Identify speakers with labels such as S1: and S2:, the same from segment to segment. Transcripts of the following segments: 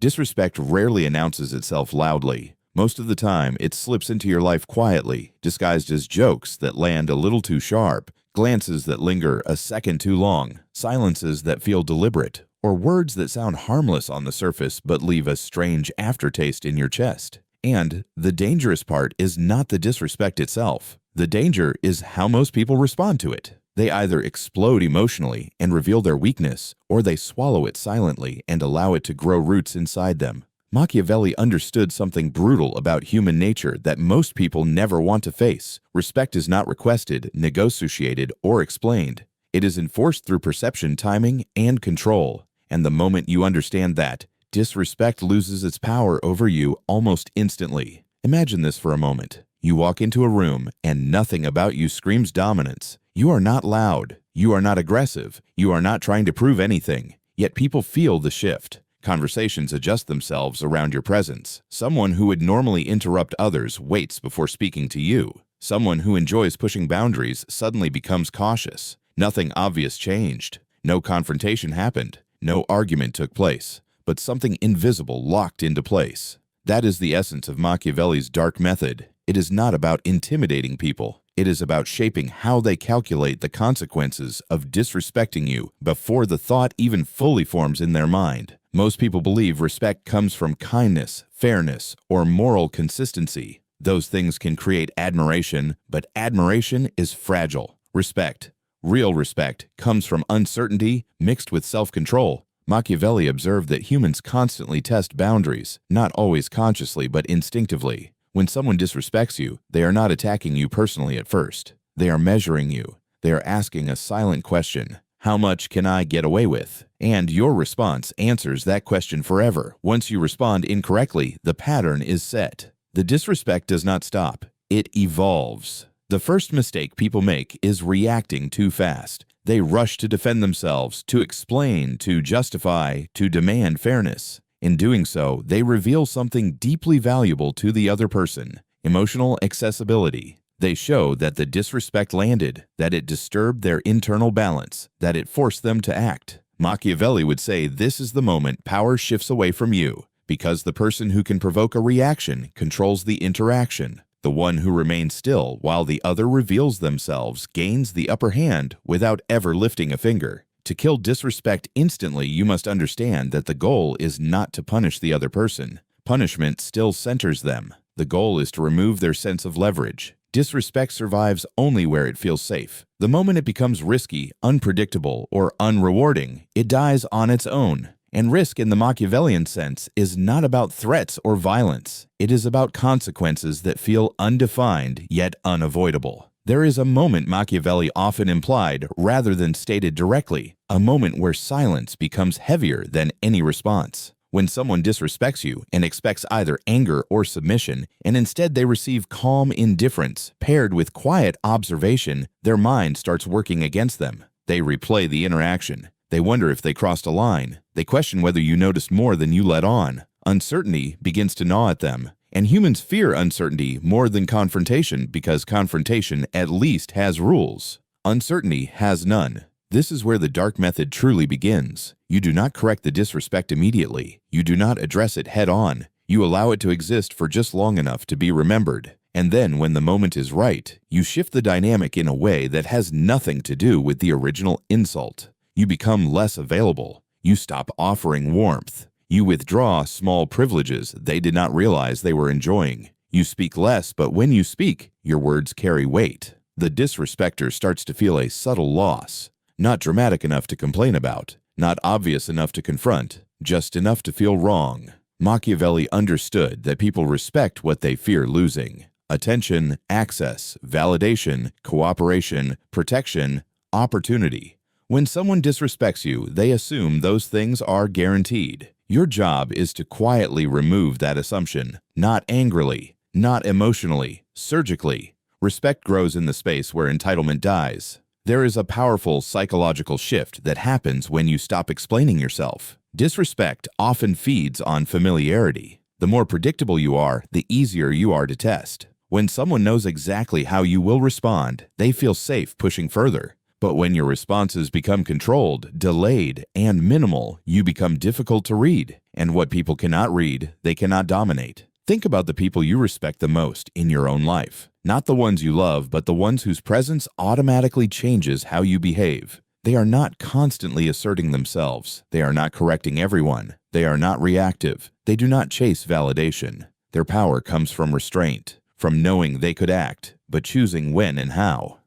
S1: Disrespect rarely announces itself loudly. Most of the time, it slips into your life quietly, disguised as jokes that land a little too sharp, glances that linger a second too long, silences that feel deliberate, or words that sound harmless on the surface but leave a strange aftertaste in your chest. And the dangerous part is not the disrespect itself. The danger is how most people respond to it. They either explode emotionally and reveal their weakness, or they swallow it silently and allow it to grow roots inside them. Machiavelli understood something brutal about human nature that most people never want to face. Respect is not requested, negotiated, or explained. It is enforced through perception, timing, and control. And the moment you understand that, disrespect loses its power over you almost instantly. Imagine this for a moment. You walk into a room and nothing about you screams dominance. You are not loud. You are not aggressive. You are not trying to prove anything. Yet people feel the shift. Conversations adjust themselves around your presence. Someone who would normally interrupt others waits before speaking to you. Someone who enjoys pushing boundaries suddenly becomes cautious. Nothing obvious changed. No confrontation happened. No argument took place. But something invisible locked into place. That is the essence of Machiavelli's dark method. It is not about intimidating people. It is about shaping how they calculate the consequences of disrespecting you before the thought even fully forms in their mind. Most people believe respect comes from kindness, fairness, or moral consistency. Those things can create admiration, but admiration is fragile. Respect, real respect, comes from uncertainty mixed with self-control. Machiavelli observed that humans constantly test boundaries, not always consciously but instinctively. When someone disrespects you, they are not attacking you personally at first. They are measuring you. They are asking a silent question. How much can I get away with? And your response answers that question forever. Once you respond incorrectly, the pattern is set. The disrespect does not stop. It evolves. The first mistake people make is reacting too fast. They rush to defend themselves, to explain, to justify, to demand fairness. In doing so, they reveal something deeply valuable to the other person: emotional accessibility. They show that the disrespect landed, that it disturbed their internal balance, that it forced them to act. Machiavelli would say this is the moment power shifts away from you, because the person who can provoke a reaction controls the interaction. The one who remains still while the other reveals themselves gains the upper hand without ever lifting a finger. To kill disrespect instantly, you must understand that the goal is not to punish the other person. Punishment still centers them. The goal is to remove their sense of leverage. Disrespect survives only where it feels safe. The moment it becomes risky, unpredictable, or unrewarding, it dies on its own. And risk in the Machiavellian sense is not about threats or violence. It is about consequences that feel undefined yet unavoidable. There is a moment Machiavelli often implied rather than stated directly, a moment where silence becomes heavier than any response. When someone disrespects you and expects either anger or submission, and instead they receive calm indifference paired with quiet observation, their mind starts working against them. They replay the interaction. They wonder if they crossed a line. They question whether you noticed more than you let on. Uncertainty begins to gnaw at them. And humans fear uncertainty more than confrontation because confrontation at least has rules. Uncertainty has none. This is where the dark method truly begins. You do not correct the disrespect immediately. You do not address it head on. You allow it to exist for just long enough to be remembered. And then, when the moment is right, you shift the dynamic in a way that has nothing to do with the original insult. You become less available. You stop offering warmth. You withdraw small privileges they did not realize they were enjoying. You speak less, but when you speak, your words carry weight. The disrespecter starts to feel a subtle loss. Not dramatic enough to complain about, not obvious enough to confront, just enough to feel wrong. Machiavelli understood that people respect what they fear losing: attention, access, validation, cooperation, protection, opportunity. When someone disrespects you, they assume those things are guaranteed. Your job is to quietly remove that assumption, not angrily, not emotionally, surgically. Respect grows in the space where entitlement dies. There is a powerful psychological shift that happens when you stop explaining yourself. Disrespect often feeds on familiarity. The more predictable you are, the easier you are to test. When someone knows exactly how you will respond, they feel safe pushing further. But when your responses become controlled, delayed, and minimal, you become difficult to read. And what people cannot read, they cannot dominate. Think about the people you respect the most in your own life. Not the ones you love, but the ones whose presence automatically changes how you behave. They are not constantly asserting themselves. They are not correcting everyone. They are not reactive. They do not chase validation. Their power comes from restraint, from knowing they could act, but choosing when and how.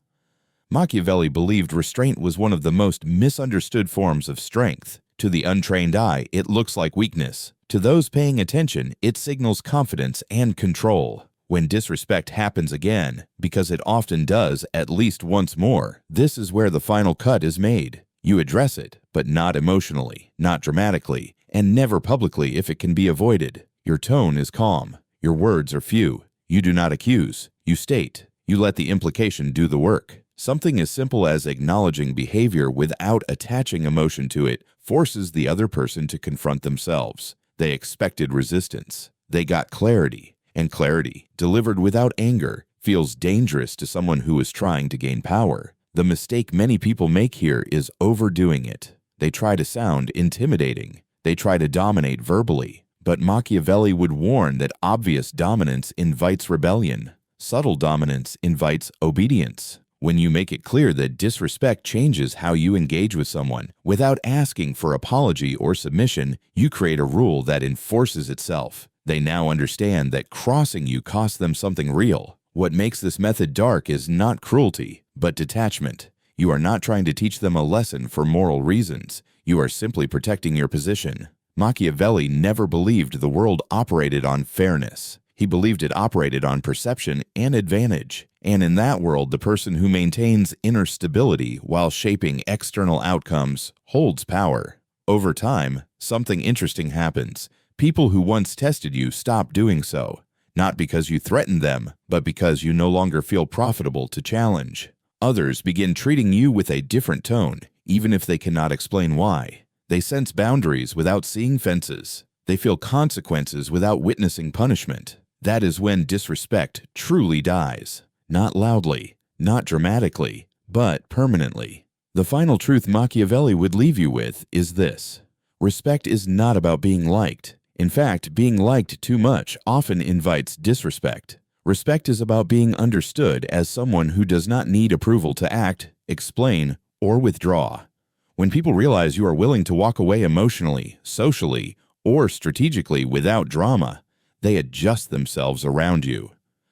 S1: Machiavelli believed restraint was one of the most misunderstood forms of strength. To the untrained eye, it looks like weakness. To those paying attention, it signals confidence and control. When disrespect happens again, because it often does at least once more, this is where the final cut is made. You address it, but not emotionally, not dramatically, and never publicly if it can be avoided. Your tone is calm. Your words are few. You do not accuse. You state. You let the implication do the work. Something as simple as acknowledging behavior without attaching emotion to it forces the other person to confront themselves. They expected resistance. They got clarity. And clarity, delivered without anger, feels dangerous to someone who is trying to gain power. The mistake many people make here is overdoing it. They try to sound intimidating. They try to dominate verbally. But Machiavelli would warn that obvious dominance invites rebellion. Subtle dominance invites obedience. When you make it clear that disrespect changes how you engage with someone, without asking for apology or submission, you create a rule that enforces itself. They now understand that crossing you costs them something real. What makes this method dark is not cruelty, but detachment. You are not trying to teach them a lesson for moral reasons. You are simply protecting your position. Machiavelli never believed the world operated on fairness. He believed it operated on perception and advantage. And in that world, the person who maintains inner stability while shaping external outcomes holds power. Over time, something interesting happens. People who once tested you stop doing so, not because you threatened them, but because you no longer feel profitable to challenge. Others begin treating you with a different tone, even if they cannot explain why. They sense boundaries without seeing fences. They feel consequences without witnessing punishment. That is when disrespect truly dies. Not loudly, not dramatically, but permanently. The final truth Machiavelli would leave you with is this: respect is not about being liked. In fact, being liked too much often invites disrespect. Respect is about being understood as someone who does not need approval to act, explain, or withdraw. When people realize you are willing to walk away emotionally, socially, or strategically without drama, they adjust themselves around you.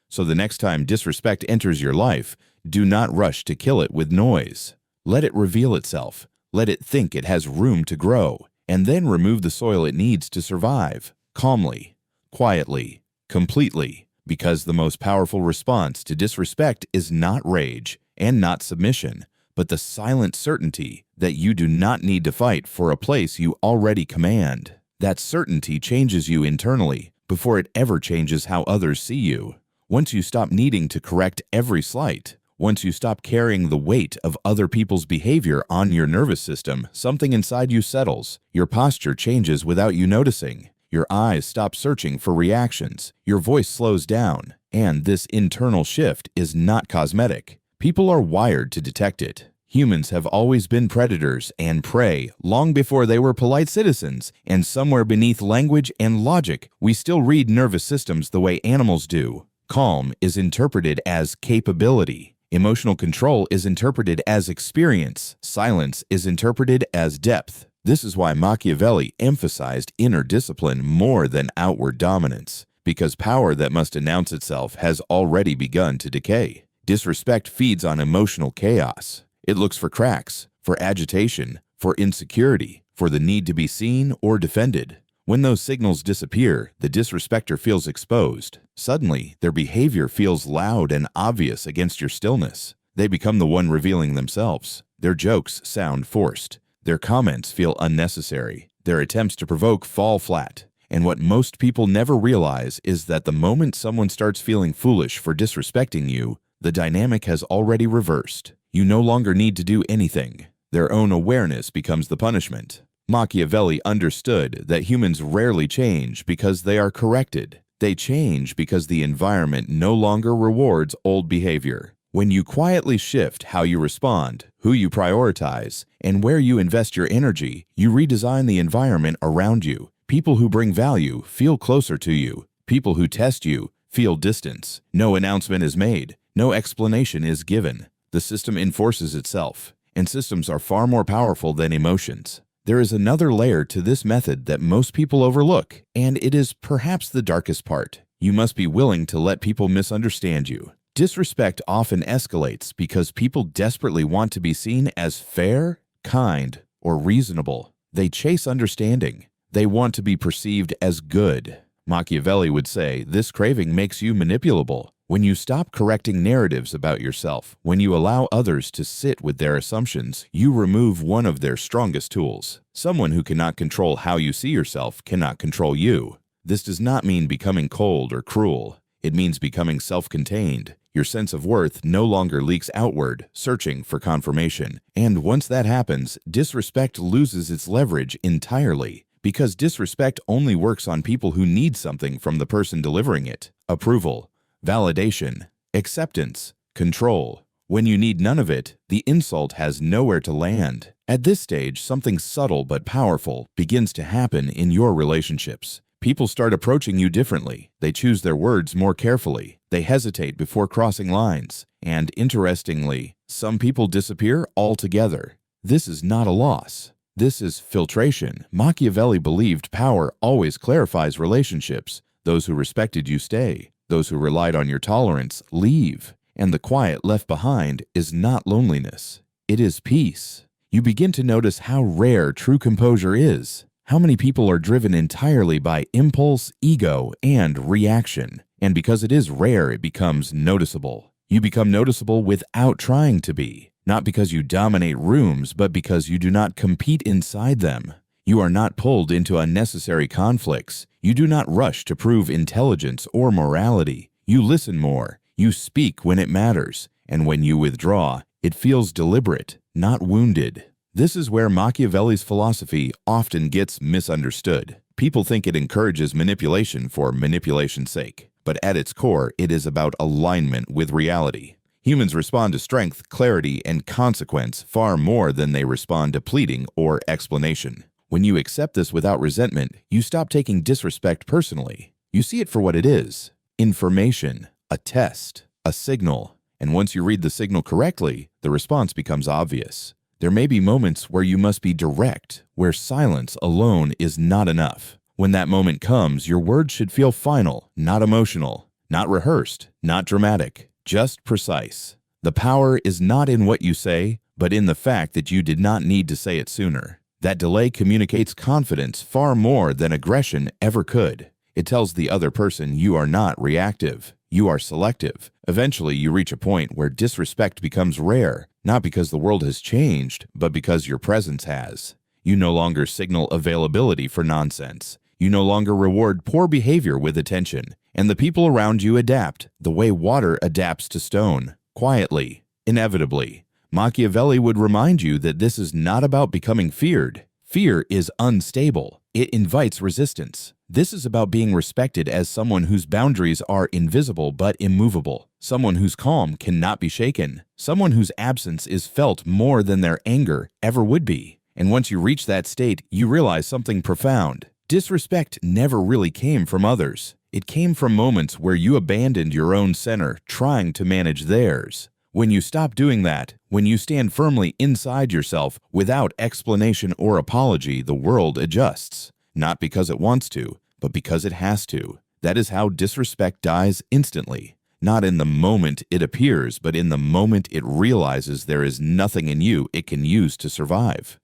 S1: So the next time disrespect enters your life, do not rush to kill it with noise. Let it reveal itself. Let it think it has room to grow, and then remove the soil it needs to survive, calmly, quietly, completely, because the most powerful response to disrespect is not rage and not submission, but the silent certainty that you do not need to fight for a place you already command. That certainty changes you internally before it ever changes how others see you. Once you stop needing to correct every slight, once you stop carrying the weight of other people's behavior on your nervous system, something inside you settles. Your posture changes without you noticing. Your eyes stop searching for reactions. Your voice slows down. And this internal shift is not cosmetic. People are wired to detect it. Humans have always been predators and prey long before they were polite citizens, and somewhere beneath language and logic, we still read nervous systems the way animals do. Calm is interpreted as capability. Emotional control is interpreted as experience. Silence is interpreted as depth. This is why Machiavelli emphasized inner discipline more than outward dominance, because power that must announce itself has already begun to decay. Disrespect feeds on emotional chaos. It looks for cracks, for agitation, for insecurity, for the need to be seen or defended. When those signals disappear, the disrespecter feels exposed. Suddenly, their behavior feels loud and obvious against your stillness. They become the one revealing themselves. Their jokes sound forced. Their comments feel unnecessary. Their attempts to provoke fall flat. And what most people never realize is that the moment someone starts feeling foolish for disrespecting you, the dynamic has already reversed. You no longer need to do anything. Their own awareness becomes the punishment. Machiavelli understood that humans rarely change because they are corrected. They change because the environment no longer rewards old behavior. When you quietly shift how you respond, who you prioritize, and where you invest your energy, you redesign the environment around you. People who bring value feel closer to you. People who test you feel distance. No announcement is made. No explanation is given. The system enforces itself, and systems are far more powerful than emotions. There is another layer to this method that most people overlook, and it is perhaps the darkest part. You must be willing to let people misunderstand you. Disrespect often escalates because people desperately want to be seen as fair, kind, or reasonable. They chase understanding. They want to be perceived as good. Machiavelli would say this craving makes you manipulable. When you stop correcting narratives about yourself, when you allow others to sit with their assumptions, you remove one of their strongest tools. Someone who cannot control how you see yourself cannot control you. This does not mean becoming cold or cruel. It means becoming self-contained. Your sense of worth no longer leaks outward, searching for confirmation. And once that happens, disrespect loses its leverage entirely. Because disrespect only works on people who need something from the person delivering it. Approval, validation, acceptance, control. When you need none of it, the insult has nowhere to land. At this stage, something subtle but powerful begins to happen in your relationships. People start approaching you differently. They choose their words more carefully. They hesitate before crossing lines. And interestingly, some people disappear altogether. This is not a loss. This is filtration. Machiavelli believed power always clarifies relationships. Those who respected you stay. Those who relied on your tolerance leave. And the quiet left behind is not loneliness. It is peace. You begin to notice how rare true composure is. How many people are driven entirely by impulse, ego, and reaction. And because it is rare, it becomes noticeable. You become noticeable without trying to be. Not because you dominate rooms, but because you do not compete inside them. You are not pulled into unnecessary conflicts. You do not rush to prove intelligence or morality. You listen more. You speak when it matters. And when you withdraw, it feels deliberate, not wounded. This is where Machiavelli's philosophy often gets misunderstood. People think it encourages manipulation for manipulation's sake. But at its core, it is about alignment with reality. Humans respond to strength, clarity, and consequence far more than they respond to pleading or explanation. When you accept this without resentment, you stop taking disrespect personally. You see it for what it is: information, a test, a signal. And once you read the signal correctly, the response becomes obvious. There may be moments where you must be direct, where silence alone is not enough. When that moment comes, your words should feel final, not emotional, not rehearsed, not dramatic. Just precise. The power is not in what you say, but in the fact that you did not need to say it sooner. That delay communicates confidence far more than aggression ever could. It tells the other person you are not reactive. You are selective. Eventually, you reach a point where disrespect becomes rare, not because the world has changed, but because your presence has. You no longer signal availability for nonsense. You no longer reward poor behavior with attention. And the people around you adapt, the way water adapts to stone, quietly, inevitably. Machiavelli would remind you that this is not about becoming feared. Fear is unstable. It invites resistance. This is about being respected as someone whose boundaries are invisible but immovable, someone whose calm cannot be shaken, someone whose absence is felt more than their anger ever would be. And once you reach that state, you realize something profound. Disrespect never really came from others. It came from moments where you abandoned your own center, trying to manage theirs. When you stop doing that, when you stand firmly inside yourself without explanation or apology, the world adjusts. Not because it wants to, but because it has to. That is how disrespect dies instantly. Not in the moment it appears, but in the moment it realizes there is nothing in you it can use to survive.